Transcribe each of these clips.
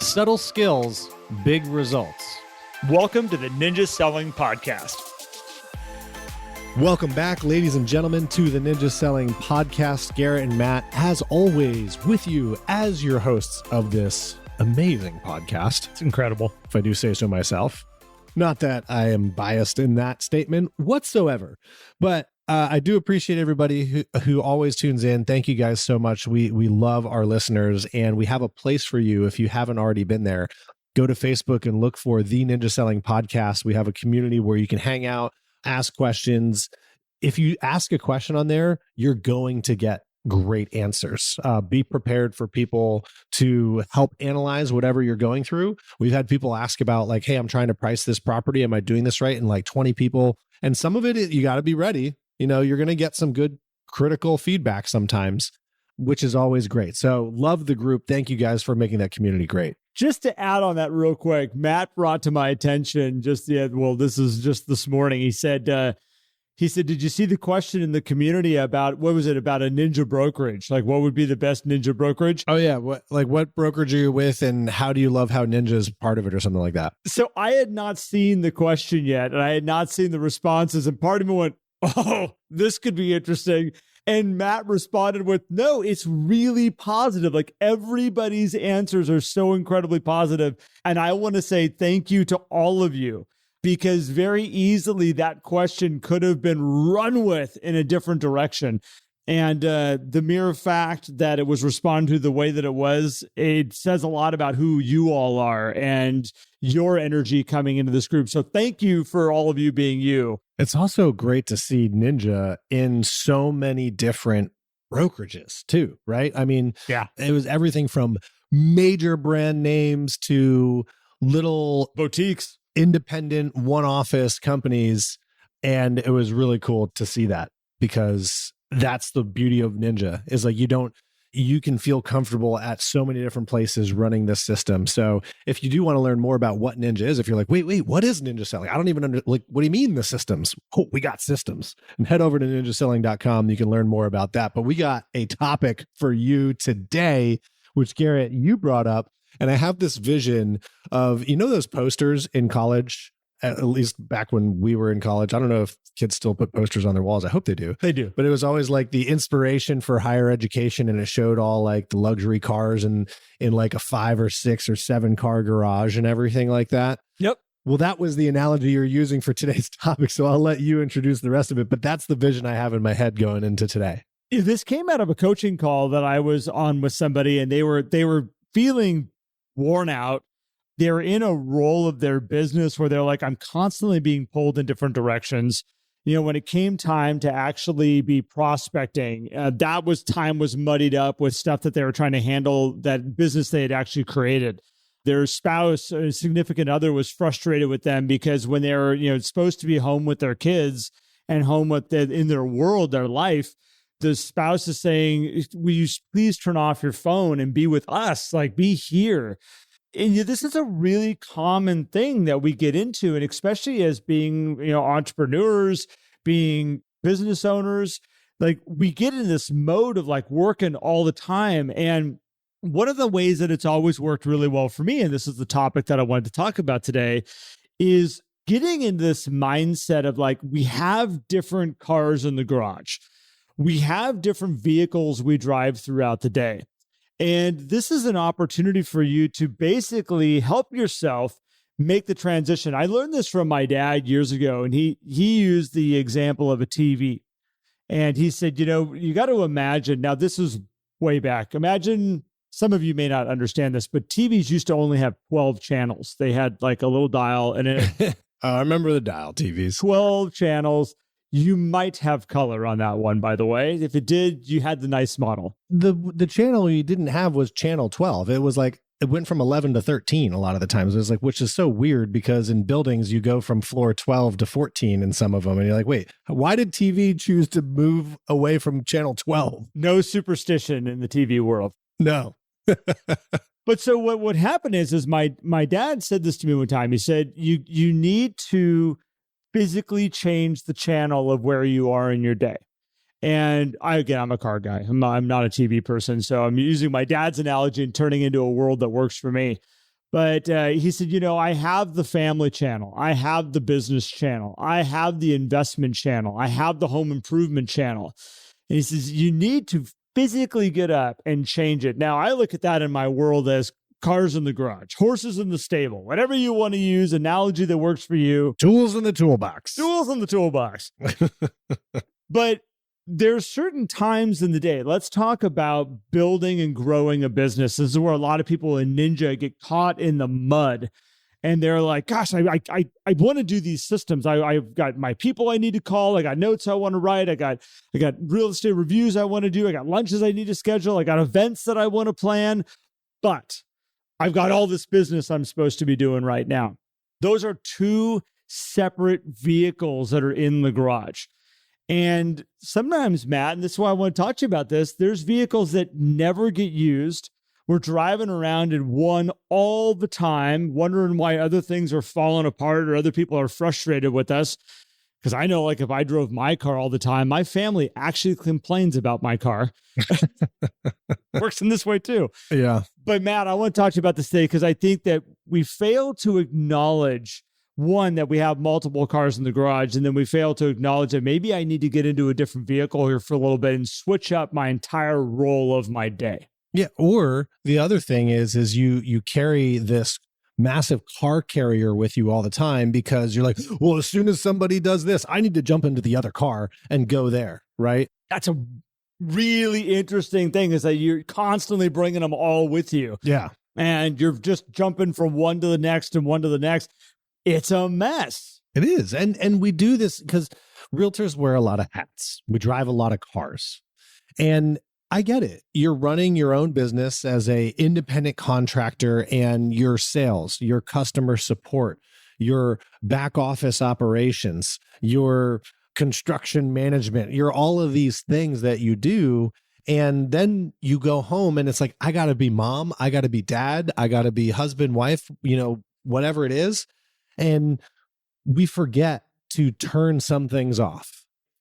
Subtle skills, big results. Welcome to the Ninja Selling Podcast. Welcome back, ladies and gentlemen, to the Ninja Selling Podcast. Garrett and Matt, as always, with you as your hosts of this amazing podcast. It's incredible. If I do say so myself. Not that I am biased in that statement whatsoever, but I do appreciate everybody who always tunes in. Thank you guys so much. We love our listeners, and we have a place for you if you haven't already been there. Go to Facebook and look for the Ninja Selling Podcast. We have a community where you can hang out, ask questions. If you ask a question on there, you're going to get great answers. Be prepared for people to help analyze whatever you're going through. We've had people ask about like, hey, I'm trying to price this property. Am I doing this right? And like 20 people. And some of it, you got to be ready. You know, you're going to get some good critical feedback sometimes, which is always great. So love the group. Thank you guys for making that community great. Just to add on that real quick, Matt brought to my attention this is just this morning. He said, did you see the question in the community about, about a ninja brokerage? Like, what would be the best ninja brokerage? Oh, yeah. What brokerage are you with, and how do you love how ninja is part of it, or something like that? So I had not seen the question yet, and I had not seen the responses. And part of me went, oh, this could be interesting. And Matt responded with, no, it's really positive. Like, everybody's answers are so incredibly positive. And I want to say thank you to all of you, because very easily that question could have been run with in a different direction. And the mere fact that it was responded to the way that it was, it says a lot about who you all are and your energy coming into this group. So thank you for all of you being you. It's also great to see Ninja in so many different brokerages too, right? I mean, yeah, it was everything from major brand names to little boutiques, independent one-office companies. And it was really cool to see that, because that's the beauty of Ninja, is like you can feel comfortable at so many different places running this system. So if you do want to learn more about what Ninja is, if you're like, wait, what is Ninja Selling? I don't even what do you mean the systems? Oh, we got systems. And head over to ninjaselling.com. You can learn more about that. But we got a topic for you today, which Garrett, you brought up. And I have this vision of, those posters in college, at least back when we were in college. I don't know if kids still put posters on their walls. I hope they do. They do. But it was always like the inspiration for higher education. And it showed all like the luxury cars and in like a 5 or 6 or 7 car garage and everything like that. Yep. Well, that was the analogy you're using for today's topic. So I'll let you introduce the rest of it. But that's the vision I have in my head going into today. This came out of a coaching call that I was on with somebody, and they were feeling worn out. They're in a role of their business where they're like, I'm constantly being pulled in different directions. When it came time to actually be prospecting, time was muddied up with stuff that they were trying to handle, that business they had actually created. Their spouse, a significant other, was frustrated with them because when they were, supposed to be home with their kids and home in their world, their life, the spouse is saying, will you please turn off your phone and be with us? Like, be here. And this is a really common thing that we get into, and especially as being, entrepreneurs, being business owners, like we get in this mode of like working all the time. And one of the ways that it's always worked really well for me, and this is the topic that I wanted to talk about today, is getting in this mindset of like, we have different cars in the garage. We have different vehicles we drive throughout the day. And this is an opportunity for you to basically help yourself make the transition. I learned this from my dad years ago, and he used the example of a TV. And he said, you got to imagine, now this is way back. Imagine, some of you may not understand this, but TVs used to only have 12 channels. They had like a little dial and I remember the dial TVs. 12 channels. You might have color on that one, by the way. If it did, you had the nice model. The channel you didn't have was channel 12. It was like, it went from 11 to 13 a lot of the times. It was like, which is so weird because in buildings, you go from floor 12 to 14 in some of them. And you're like, wait, why did TV choose to move away from channel 12? No superstition in the TV world. No. But so what would happen is my dad said this to me one time. He said, you need to physically change the channel of where you are in your day. And I'm a car guy. I'm not a TV person. So I'm using my dad's analogy and turning into a world that works for me. But he said, I have the family channel. I have the business channel. I have the investment channel. I have the home improvement channel. And he says, you need to physically get up and change it. Now, I look at that in my world as cars in the garage, horses in the stable, whatever you want to use, analogy that works for you. Tools in the toolbox. Tools in the toolbox. But there's certain times in the day. Let's talk about building and growing a business. This is where a lot of people in Ninja get caught in the mud. And they're like, gosh, I want to do these systems. I've got my people I need to call. I got notes I want to write. I got real estate reviews I want to do. I got lunches I need to schedule. I got events that I want to plan. But I've got all this business I'm supposed to be doing right now. Those are two separate vehicles that are in the garage. And sometimes, Matt, and this is why I want to talk to you about this, there's vehicles that never get used. We're driving around in one all the time, wondering why other things are falling apart or other people are frustrated with us. Because I know, like, if I drove my car all the time, my family actually complains about my car. Works in this way too. Yeah. But Matt, I want to talk to you about this today because I think that we fail to acknowledge, one, that we have multiple cars in the garage, and then we fail to acknowledge that maybe I need to get into a different vehicle here for a little bit and switch up my entire role of my day. Yeah. Or the other thing is you carry this massive car carrier with you all the time because you're like, well, as soon as somebody does this, I need to jump into the other car and go there. Right. That's a really interesting thing, is that you're constantly bringing them all with you. Yeah. And you're just jumping from one to the next and one to the next. It's a mess. It is. And we do this because realtors wear a lot of hats. We drive a lot of cars. And I get it. You're running your own business as a independent contractor, and your sales, your customer support, your back office operations, your construction management, your all of these things that you do. And then you go home and it's like, I got to be mom. I got to be dad. I got to be husband, wife, whatever it is. And we forget to turn some things off.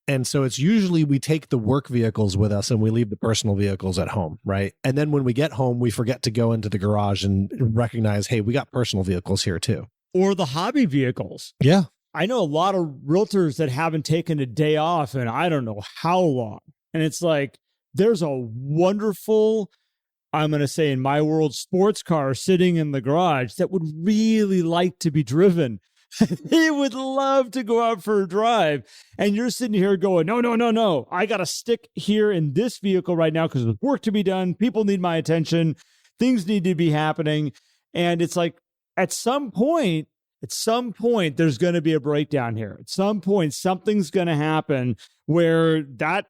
And so it's usually we take the work vehicles with us and we leave the personal vehicles at home, right? And then when we get home, we forget to go into the garage and recognize, hey, we got personal vehicles here too. Or the hobby vehicles. Yeah. I know a lot of realtors that haven't taken a day off in I don't know how long. And it's like, there's a wonderful, I'm going to say in my world, sports car sitting in the garage that would really like to be driven. He would love to go out for a drive. And you're sitting here going, no. I got to stick here in this vehicle right now because there's work to be done. People need my attention. Things need to be happening. And it's like, at some point, there's going to be a breakdown here. At some point, something's going to happen where that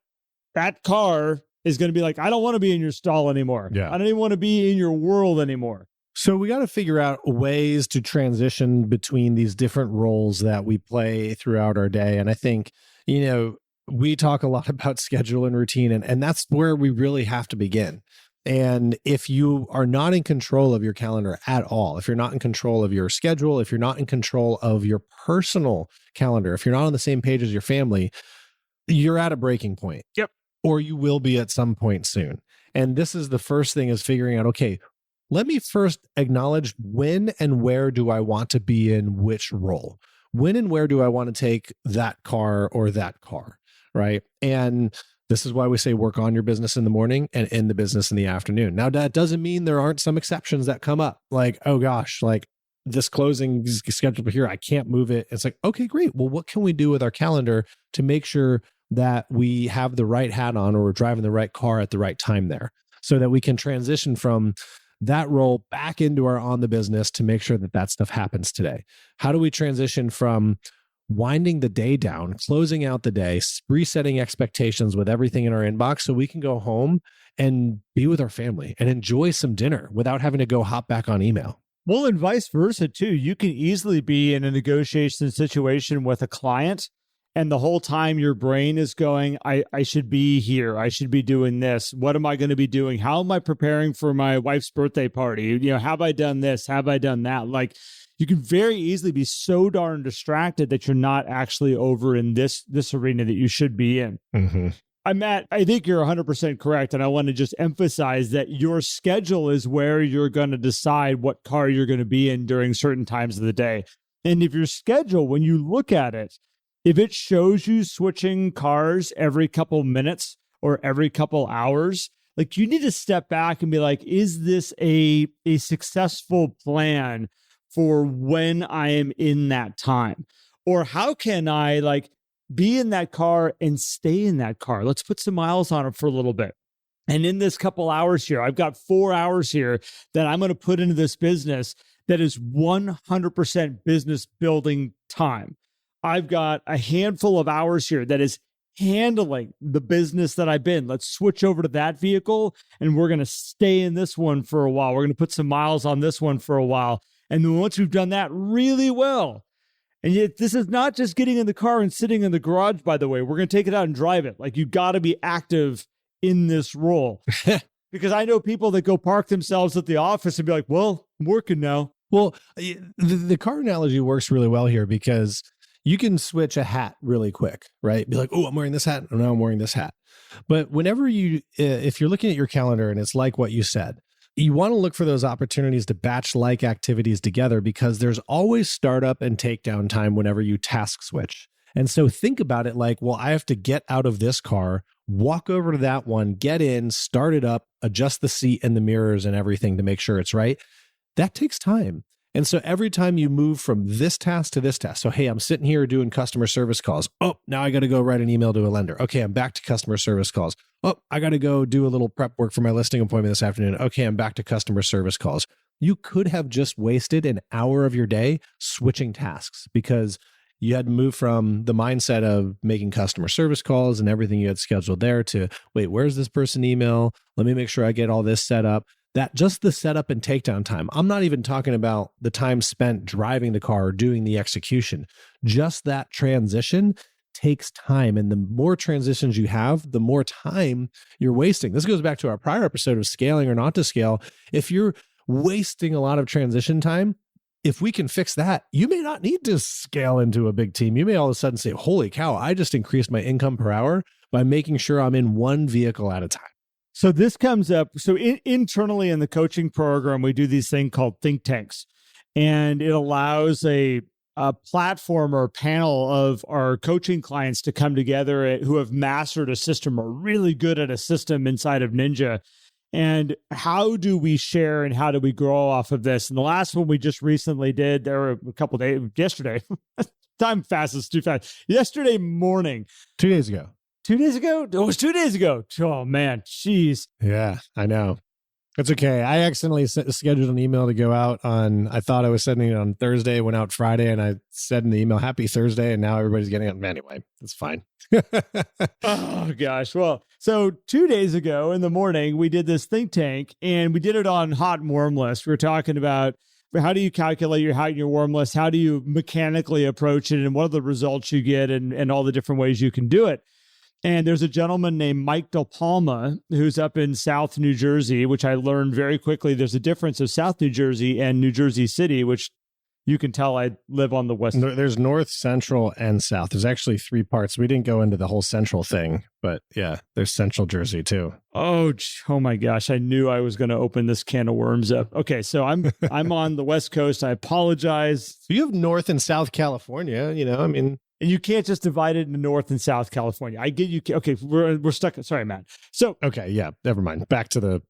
car is going to be like, I don't want to be in your stall anymore. Yeah. I don't even want to be in your world anymore. So we got to figure out ways to transition between these different roles that we play throughout our day. And I think, we talk a lot about schedule and routine, and that's where we really have to begin. And if you are not in control of your calendar at all, if you're not in control of your schedule, if you're not in control of your personal calendar, if you're not on the same page as your family, you're at a breaking point. Yep. Or you will be at some point soon. And this is the first thing, is figuring out, okay, let me first acknowledge when and where do I want to be in which role? When and where do I want to take that car or that car, right? And this is why we say work on your business in the morning and end the business in the afternoon. Now, that doesn't mean there aren't some exceptions that come up. Like, oh gosh, like this closing is scheduled here, I can't move it. It's like, okay, great. Well, what can we do with our calendar to make sure that we have the right hat on or we're driving the right car at the right time there, so that we can transition from that role back into our on the business to make sure that stuff happens today? How do we transition from winding the day down, closing out the day, resetting expectations with everything in our inbox so we can go home and be with our family and enjoy some dinner without having to go hop back on email? Well, and vice versa too. You can easily be in a negotiation situation with a client, and the whole time your brain is going, I should be here. I should be doing this. What am I going to be doing? How am I preparing for my wife's birthday party? Have I done this? Have I done that? Like, you can very easily be so darn distracted that you're not actually over in this arena that you should be in. Mm-hmm. I think you're 100% correct. And I want to just emphasize that your schedule is where you're going to decide what car you're going to be in during certain times of the day. And if your schedule, when you look at it, if it shows you switching cars every couple minutes or every couple hours, like you need to step back and be like, is this a successful plan for when I am in that time? Or how can I like be in that car and stay in that car? Let's put some miles on it for a little bit. And in this couple hours here, I've got 4 hours here that I'm going to put into this business that is 100% business building time. I've got a handful of hours here that is handling the business that I've been. Let's switch over to that vehicle and we're going to stay in this one for a while. We're going to put some miles on this one for a while. And then once we've done that really well, and yet this is not just getting in the car and sitting in the garage, by the way, we're going to take it out and drive it. Like you got to be active in this role. Because I know people that go park themselves at the office and be like, well, I'm working now. Well, the car analogy works really well here because you can switch a hat really quick, right? Be like, oh, I'm wearing this hat. And now I'm wearing this hat. But whenever if you're looking at your calendar and it's like what you said, you want to look for those opportunities to batch like activities together because there's always startup and takedown time whenever you task switch. And so think about it like, well, I have to get out of this car, walk over to that one, get in, start it up, adjust the seat and the mirrors and everything to make sure it's right. That takes time. And so every time you move from this task to this task, so hey, I'm sitting here doing customer service calls. Oh, now I got to go write an email to a lender. Okay, I'm back to customer service calls. Oh, I got to go do a little prep work for my listing appointment this afternoon. Okay, I'm back to customer service calls. You could have just wasted an hour of your day switching tasks because you had to move from the mindset of making customer service calls and everything you had scheduled there to, wait, where's this person email? Let me make sure I get all this set up. That just the setup and takedown time. I'm not even talking about the time spent driving the car or doing the execution. Just that transition takes time. And the more transitions you have, the more time you're wasting. This goes back to our prior episode of scaling or not to scale. If you're wasting a lot of transition time, if we can fix that, you may not need to scale into a big team. You may all of a sudden say, holy cow, I just increased my income per hour by making sure I'm in one vehicle at a time. So this comes up. So internally in the coaching program, we do these things called think tanks, and it allows a platform or a panel of our coaching clients to come together who have mastered a system or really good at a system inside of Ninja. And how do we share and how do we grow off of this? And the last one we just recently did, there were a couple of days, yesterday, time passes too fast. Yesterday morning. 2 days ago. 2 days ago? It was 2 days ago. Oh, man. Jeez. Yeah, I know. It's okay. I accidentally scheduled an email to go out on, I thought I was sending it on Thursday, went out Friday, and I said in the email, happy Thursday, and now everybody's getting it. Anyway, it's fine. Oh, gosh. Well, so 2 days ago in the morning, we did this think tank, and we did it on hot and warm list. We were talking about how do you calculate your hot and your warm list? How do you mechanically approach it? And what are the results you get and all the different ways you can do it? And there's a gentleman named Mike Del Palma who's up in South New Jersey, which I learned very quickly. There's a difference of South New Jersey and New Jersey City, which you can tell I live on the west. There's North, Central, and South. There's actually 3 parts. We didn't go into the whole Central thing, but yeah, there's Central Jersey too. Oh my gosh. I knew I was going to open this can of worms up. Okay. So I'm on the West Coast. I apologize. You have North and South California, I mean. And you can't just divide it into North and South California. I get you. Okay, we're stuck. Sorry, Matt. So okay, yeah, never mind. Back to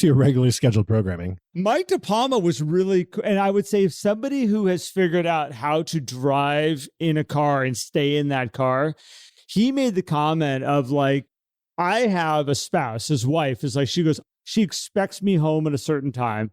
your regularly scheduled programming. Mike Del Palma was really, and I would say if somebody who has figured out how to drive in a car and stay in that car, he made the comment of like, I have a spouse, his wife is like, she expects me home at a certain time.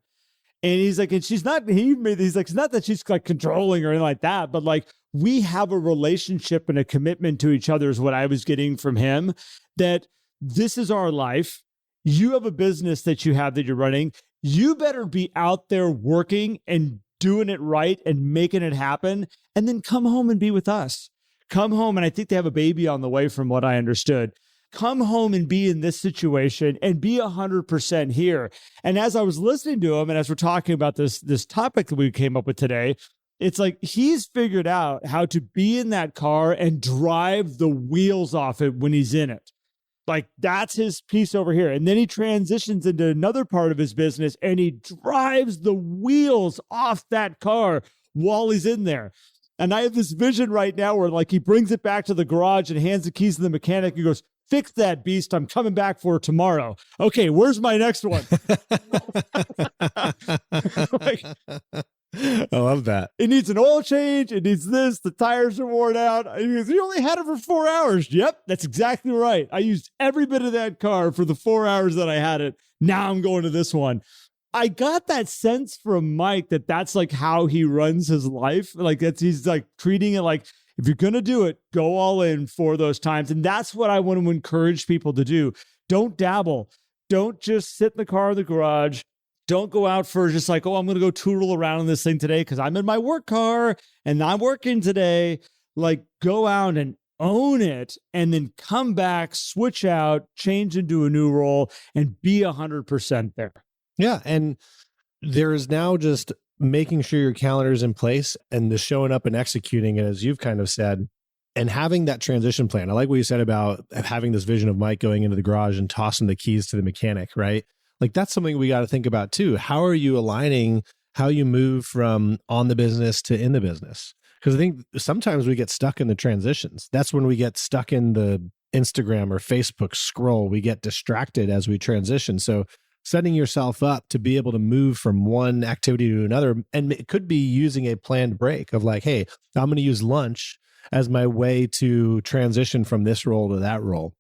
And he's like, and she's not, he's like, it's not that she's like controlling or anything like that, but like we have a relationship and a commitment to each other is what I was getting from him, that this is our life. You have a business that you have that you're running. You better be out there working and doing it right and making it happen. And then come home and be with us. Come home. And I think they have a baby on the way from what I understood. Come home and be in this situation and be 100% here. And as I was listening to him and as we're talking about this topic that we came up with today, it's like he's figured out how to be in that car and drive the wheels off it when he's in it. Like that's his piece over here. And then he transitions into another part of his business and he drives the wheels off that car while he's in there. And I have this vision right now where like he brings it back to the garage and hands the keys to the mechanic and goes, fix that beast. I'm coming back for it tomorrow. Okay, where's my next one? Like, I love that. It needs an oil change. It needs this. The tires are worn out. You only had it for 4 hours. Yep, that's exactly right. I used every bit of that car for the 4 hours that I had it. Now I'm going to this one. I got that sense from Mike that that's like how he runs his life. Like he's like treating it like, if you're going to do it, go all in for those times. And that's what I want to encourage people to do. Don't dabble. Don't just sit in the car in the garage. Don't go out for just like, oh, I'm going to go toodle around in this thing today because I'm in my work car and I'm working today. Like go out and own it and then come back, switch out, change into a new role and be 100% there. Yeah. And there is now just making sure your calendar is in place and the showing up and executing it, as you've kind of said, and having that transition plan. I like what you said about having this vision of Mike going into the garage and tossing the keys to the mechanic, right? Like that's something we got to think about too. How are you aligning how you move from on the business to in the business? Because I think sometimes we get stuck in the transitions. That's when we get stuck in the Instagram or Facebook scroll. We get distracted as we transition. So setting yourself up to be able to move from one activity to another. And it could be using a planned break of like, hey, I'm going to use lunch as my way to transition from this role to that role.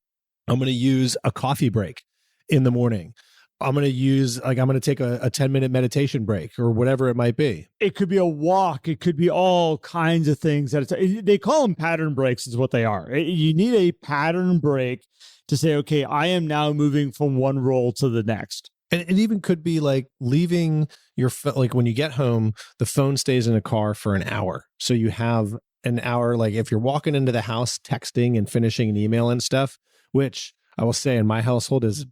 I'm going to use a coffee break in the morning. I'm going to take a 10-minute meditation break or whatever it might be. It could be a walk. It could be all kinds of things. They call them pattern breaks is what they are. You need a pattern break to say, okay, I am now moving from one role to the next. And it even could be like leaving your, like when you get home, the phone stays in a car for an hour. So you have an hour, like if you're walking into the house, texting and finishing an email and stuff, which I will say in my household is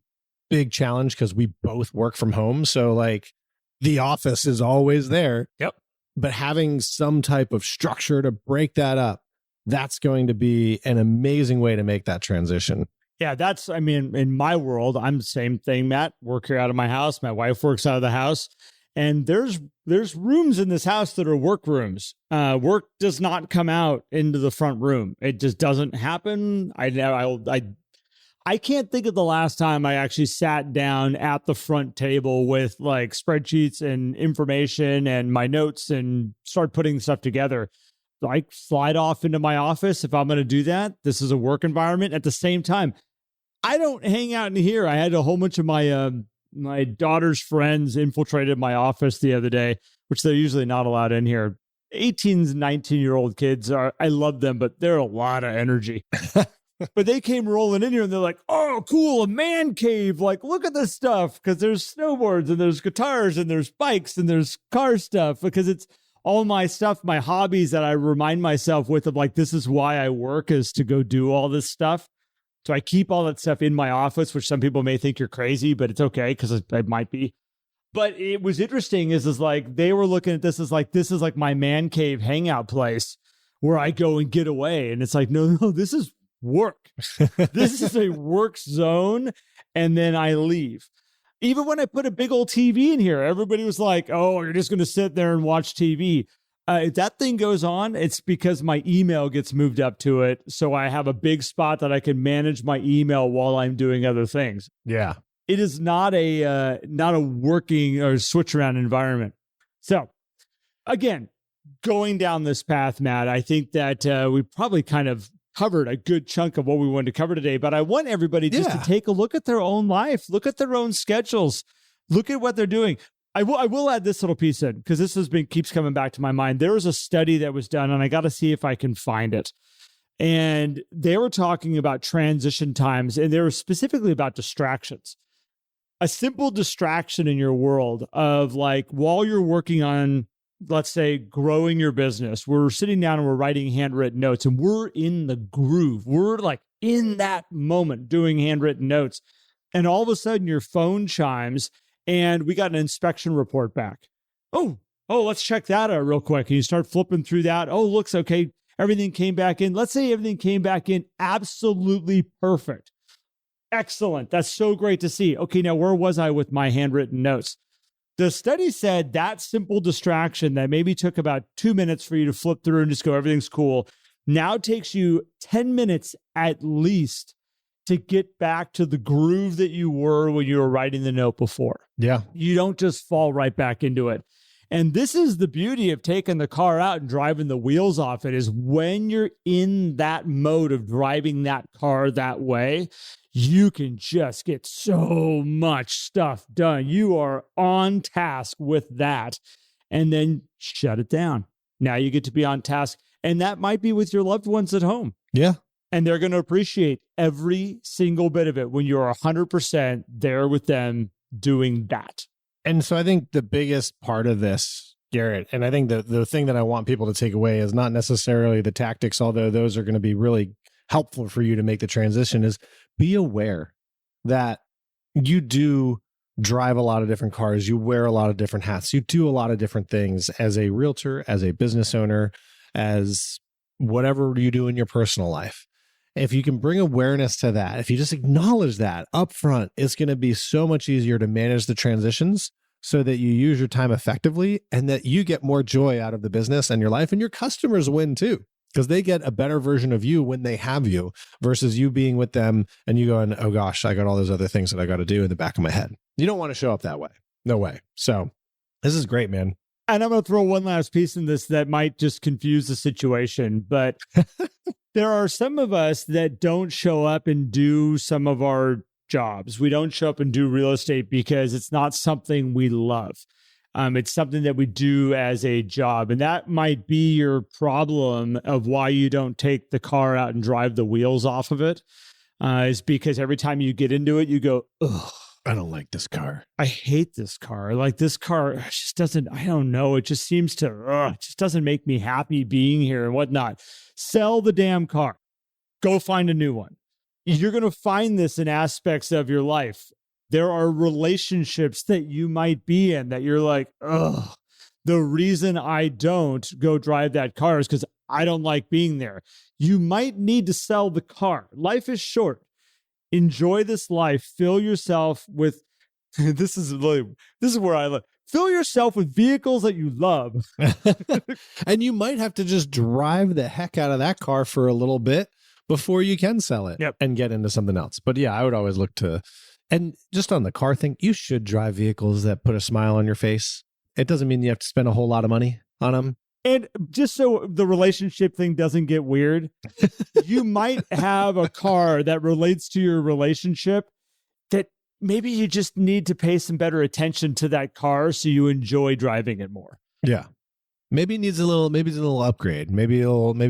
big challenge because we both work from home. So like the office is always there. Yep. But having some type of structure to break that up, that's going to be an amazing way to make that transition. Yeah, in my world, I'm the same thing, Matt. Work here out of my house. My wife works out of the house. And there's rooms in this house that are work rooms. Work does not come out into the front room. It just doesn't happen. I can't think of the last time I actually sat down at the front table with like spreadsheets and information and my notes and start putting stuff together. I slide off into my office if I'm going to do that. This is a work environment. At the same time, I don't hang out in here. I had a whole bunch of my daughter's friends infiltrated my office the other day, which they're usually not allowed in here. 18, 19-year-old kids I love them, but they're a lot of energy. But they came rolling in here and they're like, oh, cool, a man cave. Like, look at this stuff. Because there's snowboards and there's guitars and there's bikes and there's car stuff. Because it's all my stuff, my hobbies that I remind myself with of like, this is why I work, is to go do all this stuff. So I keep all that stuff in my office, which some people may think you're crazy, but it's okay because it might be. But it was interesting is like they were looking at this as like, this is like my man cave hangout place where I go and get away. And it's like, no, this is work. This is a work zone. And then I leave. Even when I put a big old TV in here, everybody was like, oh, you're just going to sit there and watch TV. If that thing goes on, it's because my email gets moved up to it. So I have a big spot that I can manage my email while I'm doing other things. Yeah. It is not a working or switch around environment. So again, going down this path, Matt, I think that we probably kind of covered a good chunk of what we wanted to cover today, but I want everybody just to take a look at their own life, look at their own schedules, look at what they're doing. I will add this little piece in because this keeps coming back to my mind. There was a study that was done and I got to see if I can find it. And they were talking about transition times and they were specifically about distractions. A simple distraction in your world of like, while you're working on, let's say, growing your business, we're sitting down and we're writing handwritten notes and we're in the groove. We're like in that moment doing handwritten notes. And all of a sudden your phone chimes and we got an inspection report back. Oh, let's check that out real quick. And you start flipping through that. Oh, looks okay. Everything came back in. Let's say everything came back in absolutely perfect. Excellent. That's so great to see. Okay, now where was I with my handwritten notes? The study said that simple distraction that maybe took about 2 minutes for you to flip through and just go, everything's cool, now takes you 10 minutes at least to get back to the groove that you were when you were writing the note before. Yeah. You don't just fall right back into it. And this is the beauty of taking the car out and driving the wheels off it, is when you're in that mode of driving that car that way, you can just get so much stuff done. You are on task with that, and then shut it down. Now you get to be on task. And that might be with your loved ones at home. Yeah. And they're going to appreciate every single bit of it when you're 100% there with them doing that. And so I think the biggest part of this, Garrett, and I think the thing that I want people to take away is not necessarily the tactics, although those are going to be really helpful for you to make the transition, is be aware that you do drive a lot of different cars. You wear a lot of different hats. You do a lot of different things as a realtor, as a business owner, as whatever you do in your personal life. If you can bring awareness to that, if you just acknowledge that up front, it's going to be so much easier to manage the transitions so that you use your time effectively and that you get more joy out of the business and your life, and your customers win too, because they get a better version of you when they have you versus you being with them and you going, oh gosh, I got all those other things that I got to do in the back of my head. You don't want to show up that way. No way. So this is great, man. And I'm going to throw one last piece in this that might just confuse the situation, but there are some of us that don't show up and do some of our jobs. We don't show up and do real estate because it's not something we love. It's something that we do as a job. And that might be your problem of why you don't take the car out and drive the wheels off of it, is because every time you get into it, you go, ugh. I don't like this car. I hate this car. Like, this car just doesn't, I don't know. It just seems to, it just doesn't make me happy being here and whatnot. Sell the damn car. Go find a new one. You're going to find this in aspects of your life. There are relationships that you might be in that you're like, ugh, the reason I don't go drive that car is because I don't like being there. You might need to sell the car. Life is short. Enjoy this life. Fill yourself with, this is where I live. Fill yourself with vehicles that you love. And you might have to just drive the heck out of that car for a little bit before you can sell it and get into something else. But yeah, I would always look to, and just on the car thing, you should drive vehicles that put a smile on your face. It doesn't mean you have to spend a whole lot of money on them. And just so the relationship thing doesn't get weird, you might have a car that relates to your relationship that maybe you just need to pay some better attention to that car so you enjoy driving it more. Yeah. Maybe it needs a little upgrade. Maybe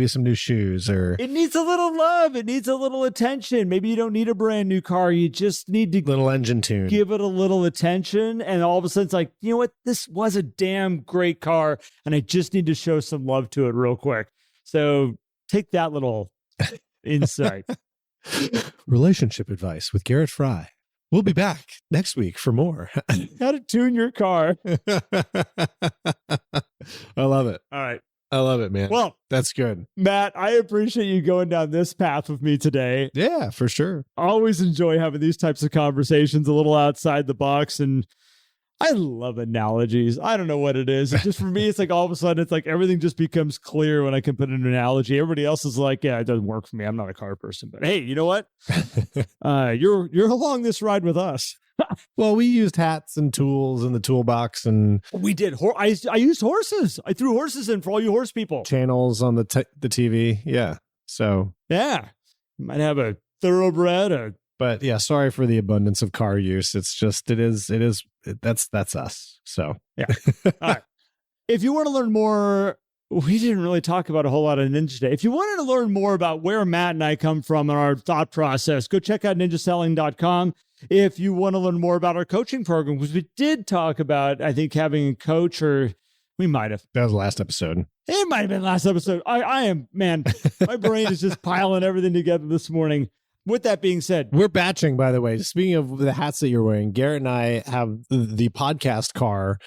some new shoes, or it needs a little love. It needs a little attention. Maybe you don't need a brand new car. You just need to little engine tune. Give it a little attention. And all of a sudden it's like, you know what? This was a damn great car. And I just need to show some love to it real quick. So take that little insight. Relationship advice with Garrett Fry. We'll be back next week for more. How to tune your car. I love it. All right. I love it, man. Well, that's good. Matt, I appreciate you going down this path with me today. Yeah, for sure. Always enjoy having these types of conversations, a little outside the box. And I love analogies. I don't know what it is. It's just for me, it's like all of a sudden, it's like everything just becomes clear when I can put an analogy. Everybody else is like, yeah, it doesn't work for me. I'm not a car person. But hey, you know what? You're along this ride with us. Well, we used hats and tools in the toolbox, and we did. I used horses. I threw horses in for all you horse people. Channels on the TV. Yeah. So yeah, you might have a thoroughbred. But yeah, sorry for the abundance of car use. It's just, that's us. So yeah. All right. If you want to learn more, we didn't really talk about a whole lot of Ninja today. If you wanted to learn more about where Matt and I come from and our thought process, go check out ninjaselling.com. If you want to learn more about our coaching program, because we did talk about, I think, having a coach, or we might have. That was the last episode. It might have been last episode. I am, man, my brain is just piling everything together this morning. With that being said, we're batching, by the way. Speaking of the hats that you're wearing, Garrett and I have the podcast car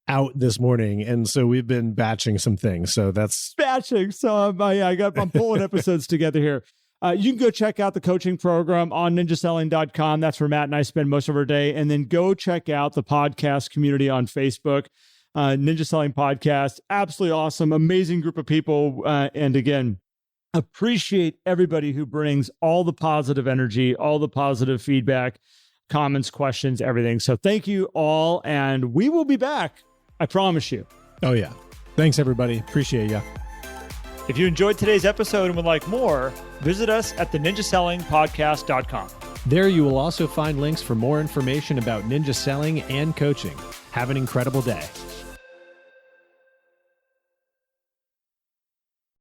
out this morning. And so we've been batching some things. So that's batching. So I'm pulling episodes together here. You can go check out the coaching program on ninjaselling.com. That's where Matt and I spend most of our day. And then go check out the podcast community on Facebook, Ninja Selling Podcast. Absolutely awesome, amazing group of people. And again, appreciate everybody who brings all the positive energy, all the positive feedback, comments, questions, everything. So thank you all. And we will be back. I promise you. Oh, yeah. Thanks, everybody. Appreciate you. If you enjoyed today's episode and would like more, visit us at theninjasellingpodcast.com. There you will also find links for more information about ninja selling and coaching. Have an incredible day.